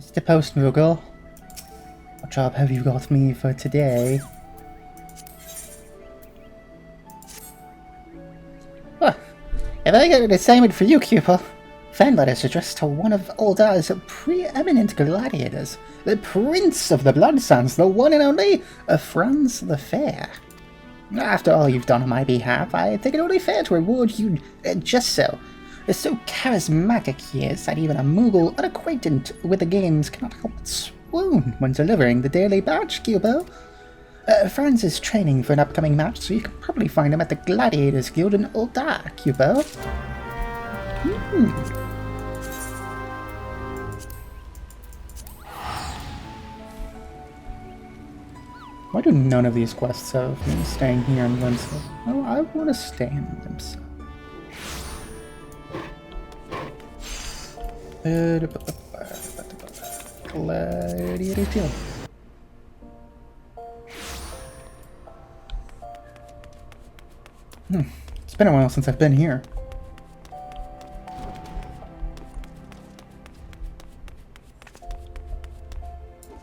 Mr. Post Moogle, what job have you got me for today? Well, if I got an assignment for you, Cupid. Fan letters addressed to one of Uldar's preeminent gladiators, the Prince of the Bloodsuns, the one and only Franz the Fair. After all you've done on my behalf, I think it only fair to reward you just so. So charismatic he is that even a Moogle unacquainted with the games cannot help but swoon when delivering the daily badge, Cubo. Franz is training for an upcoming match, so you can probably find him at the Gladiators Guild in Uldar, Cubo. Why do none of these quests have me staying here in Lindsay? Oh, I want to stay in Lindsay. Gladiator Guild. It's been a while since I've been here.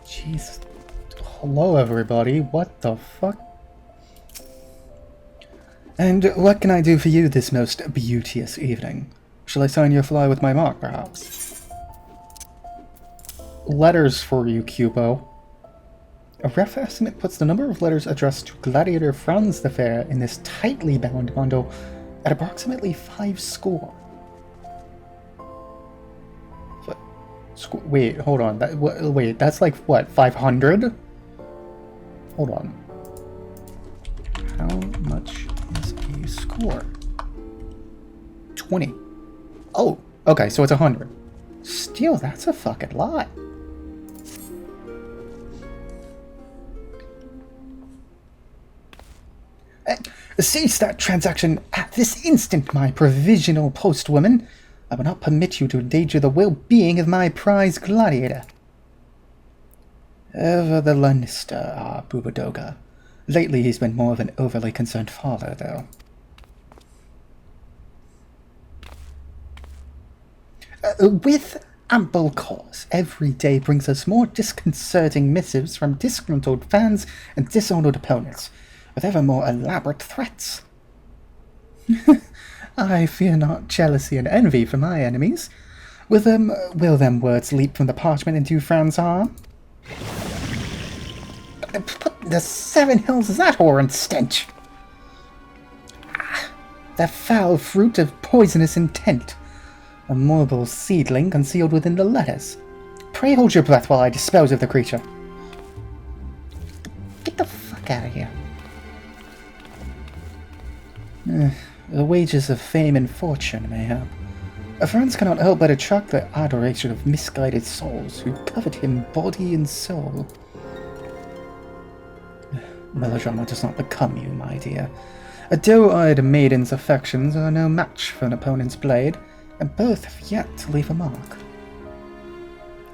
Jeez. Hello everybody, what the fuck? And what can I do for you this most beauteous evening? Shall I sign your fly with my mark, perhaps? Letters for you, Cubo. A rough estimate puts the number of letters addressed to Gladiator Franz the Fair in this tightly bound bundle at approximately 5 score. Wait, hold on. Wait, that's like what, 500? Hold on. How much is a score? 20. Oh, okay, so it's 100. Still, that's a fucking lot. Cease that transaction at this instant, my provisional postwoman. I will not permit you to endanger the well-being of my prize gladiator. Ever the Lannister, our Boobadoga. Lately he's been more of an overly concerned father, though. With ample cause, every day brings us more disconcerting missives from disgruntled fans and dishonored opponents, with ever more elaborate threats. I fear not jealousy and envy for my enemies. Will them words leap from the parchment into Fran's arm? What the 7 hills is that horrid stench? The foul fruit of poisonous intent. A mobile seedling concealed within the letters. Pray hold your breath while I dispose of the creature. Get the fuck out of here. The wages of fame and fortune, mayhap. Franz cannot help but attract the adoration of misguided souls who covet him body and soul. Melodrama does not become you, my dear. A doe-eyed maiden's affections are no match for an opponent's blade, and both have yet to leave a mark.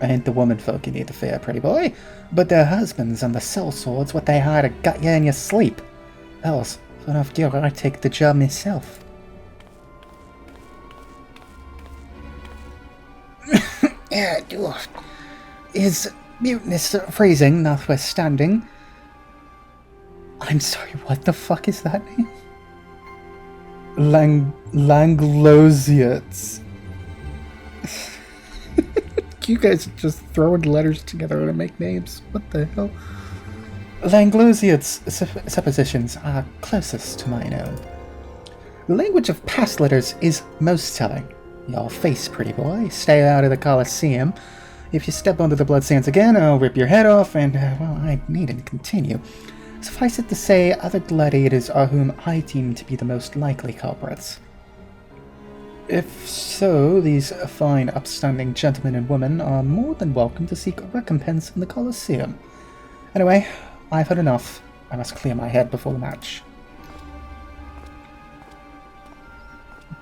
I ain't the woman-folk you need to fear, pretty boy, but their husbands and the sellswords what they hire to gut you in your sleep. Else, for enough deal, I take the job myself. His mutinous phrasing notwithstanding. I'm sorry, what the fuck is that name? Langlosiates. You guys are just throwing letters together to make names. What the hell? Langlosiates' suppositions are closest to mine own. The language of past letters is most telling. Your face, pretty boy. Stay out of the Colosseum. If you step onto the bloodsands again, I'll rip your head off, and, well, I needn't continue. Suffice it to say, other gladiators are whom I deem to be the most likely culprits. If so, these fine, upstanding gentlemen and women are more than welcome to seek a recompense in the Colosseum. Anyway, I've had enough. I must clear my head before the match.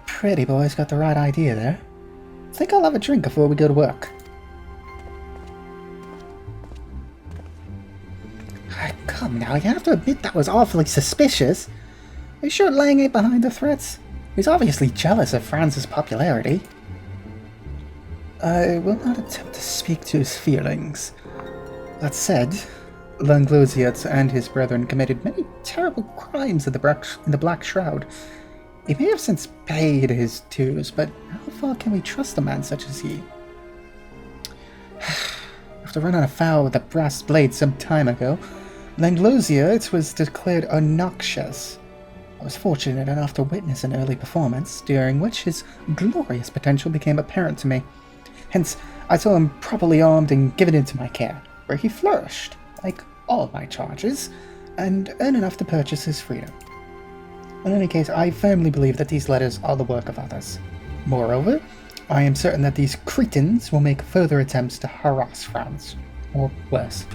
Pretty boy's got the right idea there. Think I'll have a drink before we go to work. Come now, you have to admit that was awfully suspicious. Are you sure Lang ain't behind the threats? He's obviously jealous of Franz's popularity. I will not attempt to speak to his feelings. That said, Langlosiot and his brethren committed many terrible crimes in the Black Shroud. He may have since paid his dues, but how far can we trust a man such as he? After running afoul with a brass blade some time ago, Langlosiot was declared obnoxious. I was fortunate enough to witness an early performance, during which his glorious potential became apparent to me. Hence, I saw him properly armed and given into my care, where he flourished, like all my charges, and earned enough to purchase his freedom. In any case, I firmly believe that these letters are the work of others. Moreover, I am certain that these cretins will make further attempts to harass Franz, or worse.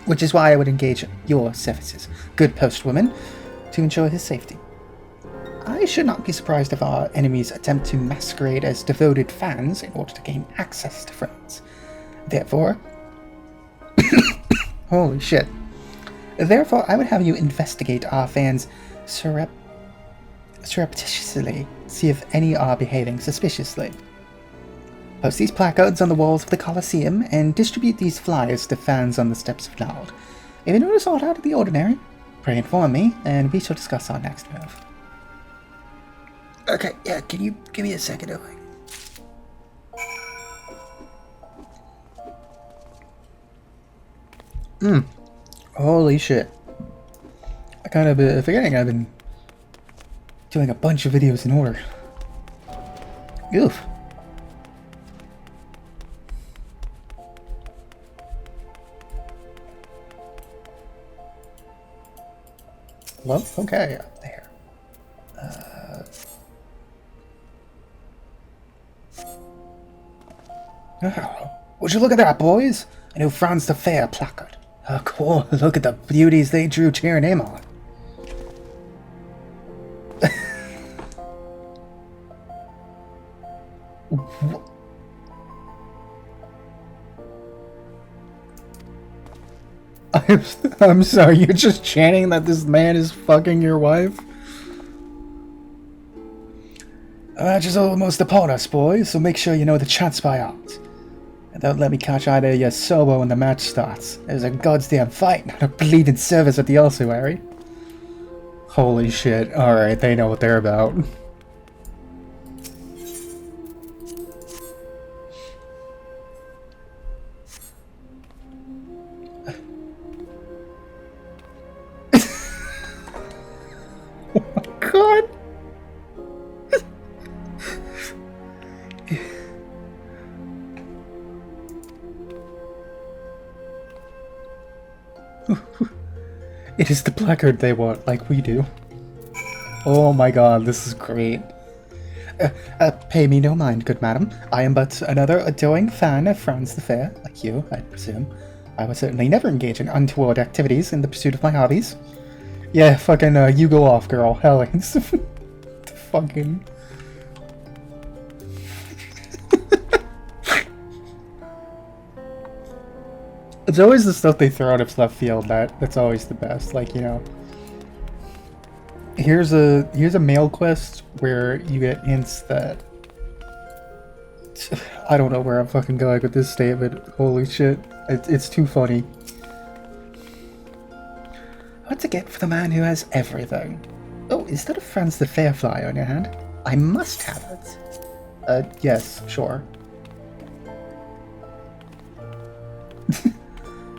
Which is why I would engage your services, good postwoman, to ensure his safety. I should not be surprised if our enemies attempt to masquerade as devoted fans in order to gain access to Franz. Therefore... Holy shit. Therefore, I would have you investigate our fans surreptitiously, see if any are behaving suspiciously. Post these placards on the walls of the Colosseum and distribute these flyers to fans on the steps of Nald. If you notice aught out of the ordinary, pray inform me, and we shall discuss our next move. Okay, yeah, can you give me a second, okay? Holy shit. I kind of forgetting I've been doing a bunch of videos in order. Oof. Well, okay, up there. Oh, would you look at that, boys? A new Franz the Fair placard. Oh, cool. Look at the beauties they drew cheering him on. I'm sorry, you're just chanting that this man is fucking your wife? The match is almost upon us, boys, so make sure you know the chants by heart. And don't let me catch either of your sobo when the match starts. There's a goddamn fight, not a bleeding service at the ossuary. Holy shit, alright, they know what they're about. God! It is the placard they want, like we do. Oh my god, this is great. Pay me no mind, good madam. I am but another adoring fan of Franz the Fair, like you, I presume. I would certainly never engage in untoward activities in the pursuit of my hobbies. Yeah, fucking, you go off, girl. Hell, it's fucking... It's always the stuff they throw out of left field that's always the best. Like, you know, here's a mail quest where you get hints that I don't know where I'm fucking going with this statement. Holy shit, it's too funny. What to get for the man who has everything? Oh, is that a Franz the Fair fly on your hand? I must have it. Yes, sure.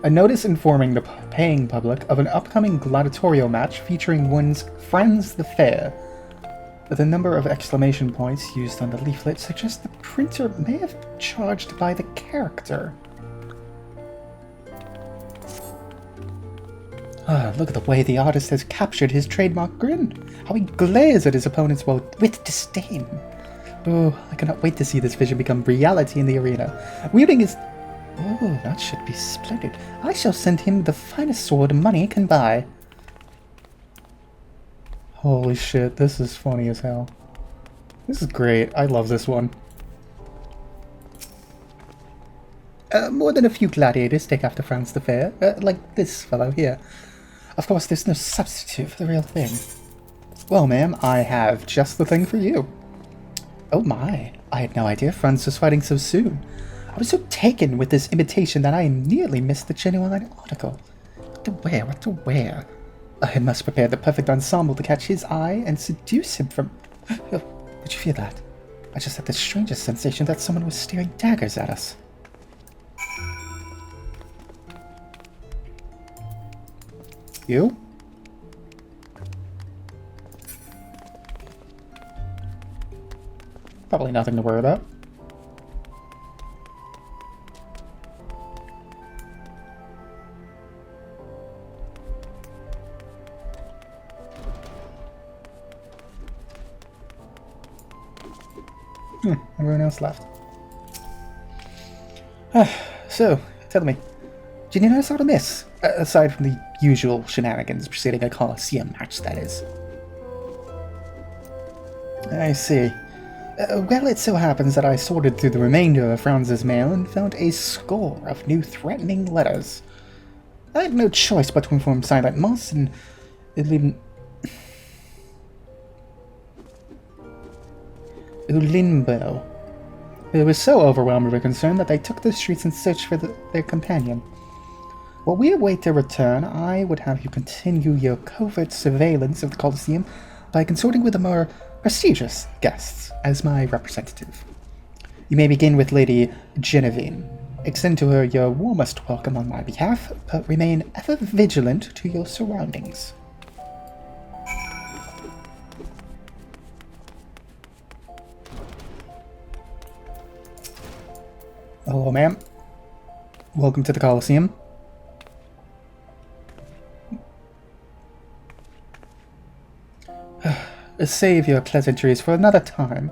A notice informing the paying public of an upcoming gladiatorial match featuring one's Franz the Fair. The number of exclamation points used on the leaflet suggests the printer may have been charged by the character. Ah, look at the way the artist has captured his trademark grin. How he glares at his opponents with disdain. Oh, I cannot wait to see this vision become reality in the arena. Wielding his... Oh, that should be splendid. I shall send him the finest sword money can buy. Holy shit, this is funny as hell. This is great. I love this one. More than a few gladiators take after Franz the Fair, like this fellow here. Of course, there's no substitute for the real thing. Well, ma'am, I have just the thing for you. Oh my, I had no idea Franz was fighting so soon. I was so taken with this imitation that I nearly missed the genuine article. What to wear, what to wear? I must prepare the perfect ensemble to catch his eye and seduce him from... Oh, did you feel that? I just had the strangest sensation that someone was staring daggers at us. You? Probably nothing to worry about. Everyone else left. So, tell me, did you notice how to miss? Aside from the usual shenanigans preceding a Colosseum match, that is. I see. Well, it so happens that I sorted through the remainder of Franz's mail and found a score of new threatening letters. I had no choice but to inform Silent Moss and Ulimbo. They were so overwhelmed with concern that they took the streets in search for their companion. While we await their return, I would have you continue your covert surveillance of the Colosseum by consorting with the more prestigious guests as my representative. You may begin with Lady Genevieve. Extend to her your warmest welcome on my behalf, but remain ever vigilant to your surroundings. Hello, ma'am. Welcome to the Colosseum. Save your pleasantries for another time.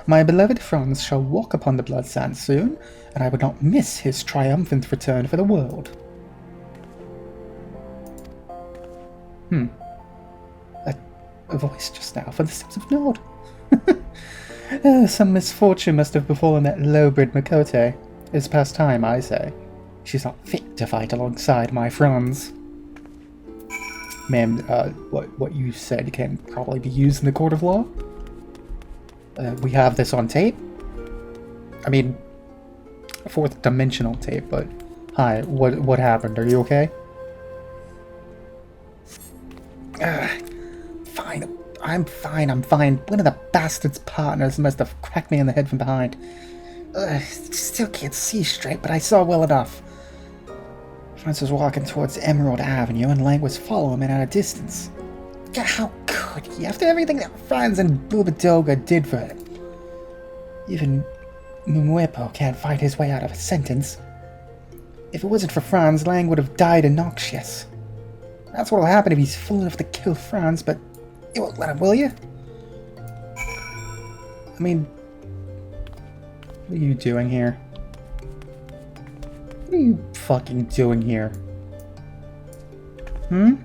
My beloved Franz shall walk upon the blood sands soon, and I would not miss his triumphant return for the world. A voice just now for the Sims of Nord. Some misfortune must have befallen that low-bred Makote. It's past time, I say. She's not fit to fight alongside my Franz. Ma'am, what you said can probably be used in the court of law. We have this on tape. I mean, fourth dimensional tape, but... Hi, what happened? Are you okay? Fine. I'm fine. One of the bastard's partners must have cracked me in the head from behind. Still can't see straight, but I saw well enough. Franz was walking towards Emerald Avenue, and Lang was following him at a distance. God, how could he, after everything that Franz and Bubadoga did for him? Even Mumwepo can't fight his way out of a sentence. If it wasn't for Franz, Lang would have died in Noxious. That's what'll happen if he's fool enough to kill Franz, but you won't let him, will you? I mean, what are you doing here? What are you fucking doing here? Yeah,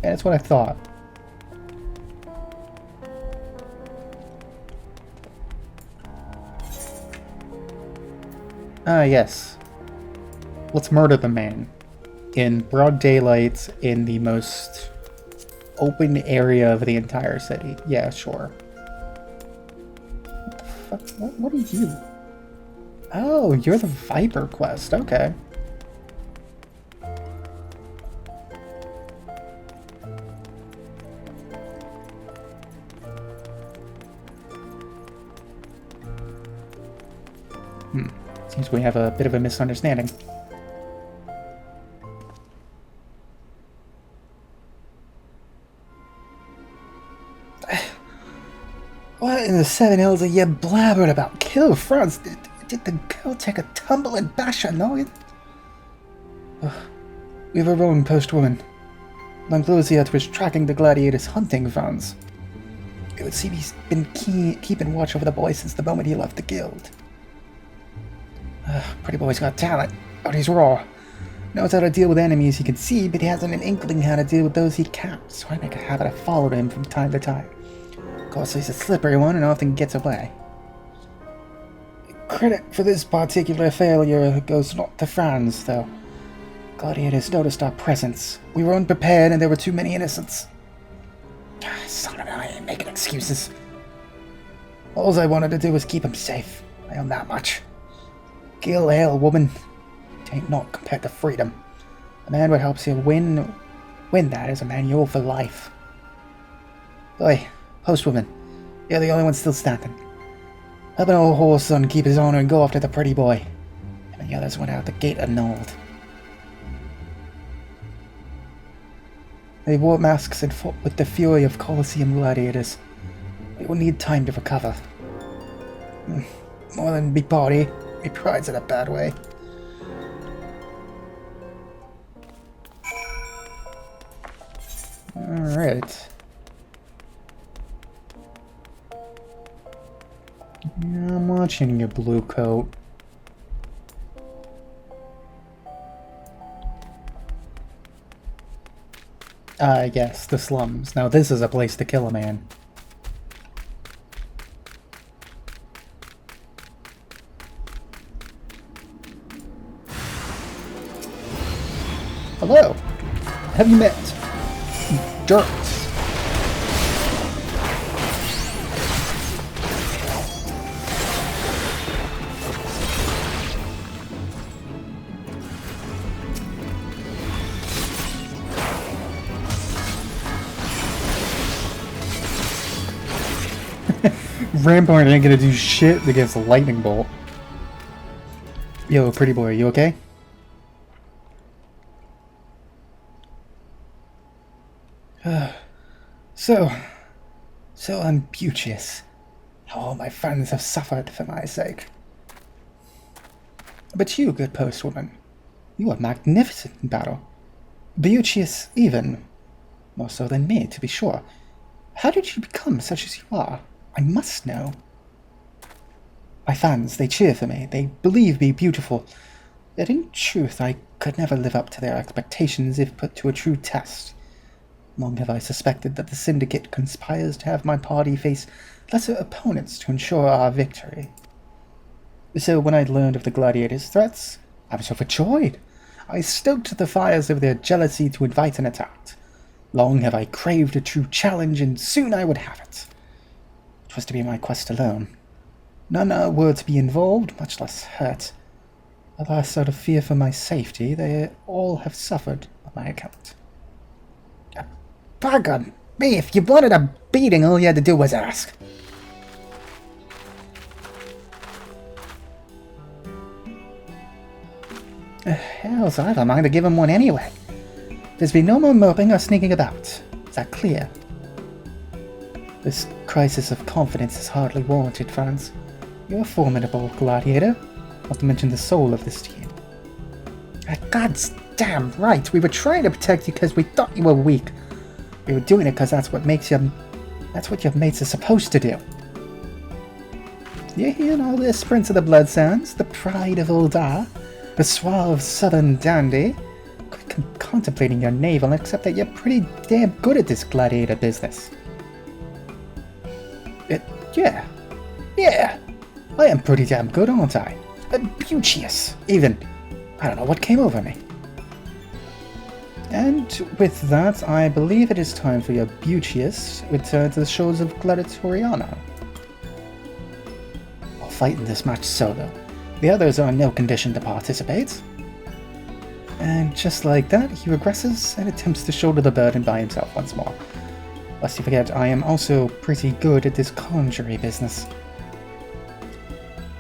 that's what I thought. Ah, yes. Let's murder the man. In broad daylight, in the most open area of the entire city. Yeah, sure. What the fuck? What are you? Oh, you're the Viper quest. Okay. Seems we have a bit of a misunderstanding. What in the Seven Hills are you blabbering about? Kill Franz? Did the girl take a tumble and bash her noggin? We have a wrong postwoman. Langlusiat was tracking the gladiators hunting Franz. It would seem he's been keeping watch over the boy since the moment he left the guild. Pretty boy's got talent, but he's raw. Knows how to deal with enemies he can see, but he hasn't an inkling how to deal with those he can't, so I make a habit of following him from time to time. Of course, he's a slippery one and often gets away. Credit for this particular failure goes not to Franz, though. Gladiators noticed our presence. We were unprepared and there were too many innocents. Son of a making excuses. All I wanted to do was keep him safe. I own that much. Gil ale, woman. It ain't naught compared to freedom. A man what helps you win that is a man you'll for life. Oi, postwoman. You're the only one still standing. Help an old horse son keep his honor and go after the pretty boy. And the others went out the gate annulled. They wore masks and fought with the fury of Colosseum gladiators. They will need time to recover. More than big party, he prides in a bad way. Alright. Yeah, I'm watching your blue coat. I guess, the slums. Now this is a place to kill a man. Hello! Have you met Dirt? Rampart ain't gonna do shit against a lightning bolt. Yo, pretty boy, you okay? So I'm beauteous. All my friends have suffered for my sake. But you, good postwoman, you are magnificent in battle. Beauteous even. More so than me, to be sure. How did you become such as you are? I must know. My fans, they cheer for me. They believe me beautiful. Yet in truth, I could never live up to their expectations if put to a true test. Long have I suspected that the Syndicate conspires to have my party face lesser opponents to ensure our victory. So when I learned of the gladiators' threats, I was overjoyed. I stoked the fires of their jealousy to invite an attack. Long have I craved a true challenge, and soon I would have it. It was to be my quest alone. None were to be involved, much less hurt. Alas, out of fear for my safety, they all have suffered on my account. Bugger me, if you wanted a beating, all you had to do was ask. Hell's I don't mind to give him one anyway. There's been no more moping or sneaking about. Is that clear? This crisis of confidence is hardly warranted, Franz. You're a formidable gladiator, not to mention the soul of this team. God's damn right, we were trying to protect you because we thought you were weak. We were doing it because that's what your mates are supposed to do. You hearing all this, Prince of the Blood Sands, the pride of Uldar, the suave southern dandy? Contemplating your navel, except that you're pretty damn good at this gladiator business. Yeah, I am pretty damn good, aren't I? Beauteous, even. I don't know what came over me. And with that, I believe it is time for your beauteous return to the shores of Gladiatoriano. I'll fight in this match solo. The others are in no condition to participate. And just like that, he regresses and attempts to shoulder the burden by himself once more. Lest you forget, I am also pretty good at this conjuring business.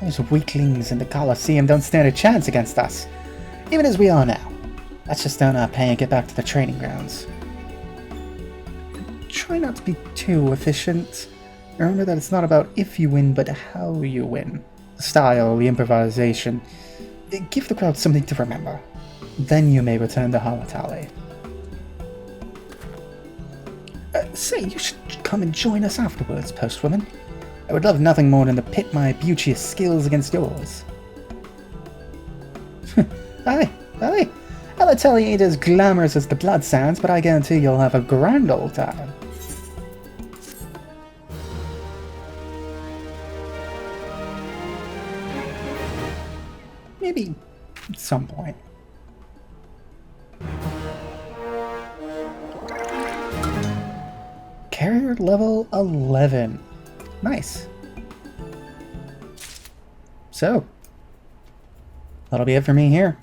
Those weaklings in the Colosseum don't stand a chance against us, even as we are now. Let's just down our pay and get back to the training grounds. Try not to be too efficient. Remember that it's not about if you win, but how you win. The style, the improvisation. Give the crowd something to remember. Then you may return to Halatali. Say, you should come and join us afterwards, postwoman. I would love nothing more than to pit my beauteous skills against yours. Aye. Halatali ain't as glamorous as the Blood Sands, but I guarantee you'll have a grand old time. Maybe at some point. Carrier level 11. Nice. So, that'll be it for me here.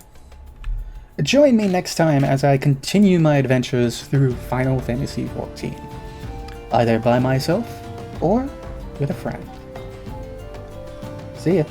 Join me next time as I continue my adventures through Final Fantasy XIV, either by myself or with a friend. See ya.